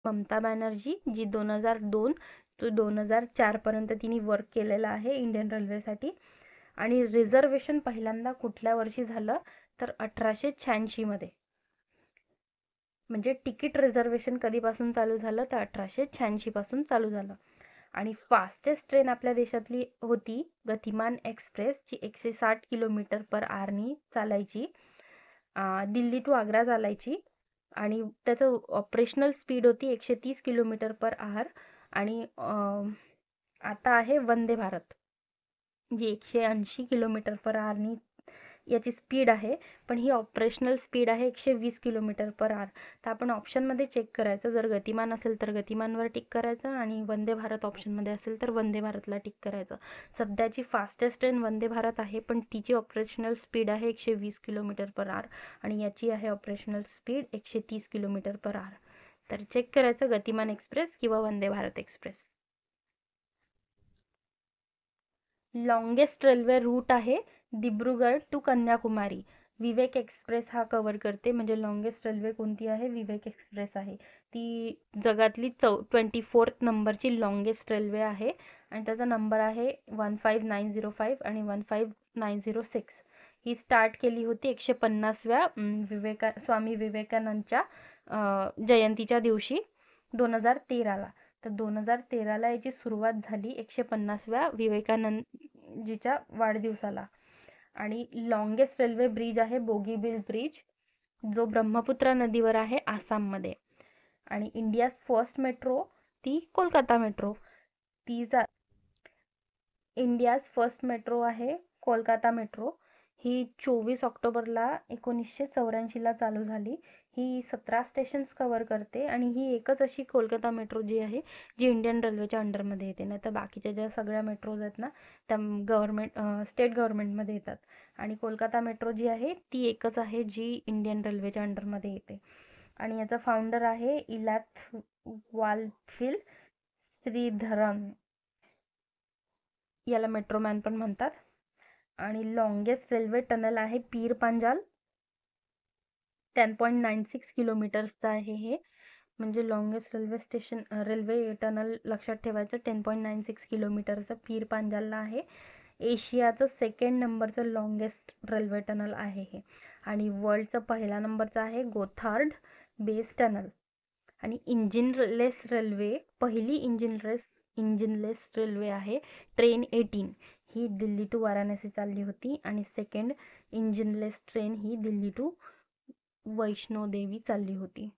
ममता बॅनर्जी, जी 2002 ते 2004 पर्यंत तिने वर्क केलेलं आहे इंडियन रेल्वेसाठी. आणि रिझर्वेशन पहिल्यांदा कुठल्या वर्षी झालं तर 1886 मध्ये. म्हणजे तिकीट रिझर्वेशन कधीपासून चालू झालं तर 1886 पासून चालू झालं. आणि फास्टेस्ट ट्रेन आपल्या देशातली होती गतिमान एक्सप्रेस, जी 160 किलोमीटर पर आरनी चालायची. दिल्ली टू आग्रा चालायची आणि त्याचं ऑपरेशनल स्पीड होती 130 किलोमीटर पर आवर. आणि आता आहे वंदे भारत, जी 180 किलोमीटर पर आरनी याची स्पीड आहे, पण ही ऑपरेशनल स्पीड आहे 120 किलोमीटर पर आवर. तर आपण ऑप्शनमध्ये चेक करायचं, जर गतिमान असेल तर गतिमानवर टिक करायचं आणि वंदे भारत ऑप्शनमध्ये असेल तर वंदे भारतला टिक करायचं. सध्याची फास्टेस्ट ट्रेन वंदे भारत आहे, पण तिची ऑपरेशनल स्पीड आहे 120 किलोमीटर पर आवर आणि याची आहे operational speed 130 kilometre per hour. तर चेक करायचं गतिमान एक्सप्रेस किंवा Vande Bharat express. Longest railway route आहे दिब्रुगड टू कन्याकुमारी. विवेक एक्सप्रेस हा कव्हर करते. म्हणजे लॉंगेस्ट रेल्वे कोणती आहे? विवेक एक्सप्रेस आहे. ती जगातली 24th नंबरची लॉंगेस्ट रेल्वे आहे आणि त्याचा नंबर आहे 15905 आणि 15906. ही स्टार्ट केली होती 150व्या स्वामी विवेकानंदच्या जयंतीच्या दिवशी 2013ला. तर 2013ला याची सुरुवात झाली 150व्या विवेकानंदजीच्या वाढदिवसाला. आणि लॉंगेस्ट रेल्वे ब्रिज आहे बोगीबील ब्रिज, जो ब्रह्मपुत्रा नदीवर आहे आसाममध्ये. आणि इंडियाज फर्स्ट मेट्रो ती Kolkata metro. India's first metro आहे कोलकाता मेट्रो. ही 24 ऑक्टोबरला 1984ला चालू झाली. ही 17 स्टेशन्स कव्हर करते आणि ही एकच अशी कोलकाता मेट्रो जी आहे जी इंडियन रेल्वेच्या अंडरमध्ये येते. नाही तर बाकीच्या ज्या सगळ्या मेट्रोज आहेत ना त्या स्टेट गव्हर्नमेंटमध्ये येतात. आणि कोलकाता मेट्रो जी आहे ती एकच आहे जी इंडियन रेल्वेच्या अंडरमध्ये येते. आणि याचा फाउंडर आहे इलाथ वालफिल श्रीधरन, याला मेट्रोमॅन पण म्हणतात. आणि लॉंगेस्ट रेल्वे टनल आहे पीर पांजाल, 10.96 किलोमीटर्सचा आहे हे. म्हणजे लॉंगेस्ट रेल्वे टनल लक्षात ठेवायचं, 10.96 किलोमीटरचं पीर पांजालला आहे. एशियाचं 2nd नंबरचं लॉंगेस्ट रेल्वे टनल आहे हे. आणि वर्ल्डचं पहिला नंबरचं आहे गोथार्ड बेस टनल. आणि इंजिनलेस रेल्वे, पहिली इंजिनलेस रेल्वे आहे ट्रेन 18. ही दिल्ली टू वाराणसी चालली होती. आणि सेकंड इंजिनलेस ट्रेन ही दिल्ली टू वैष्णोदेवी चालली होती.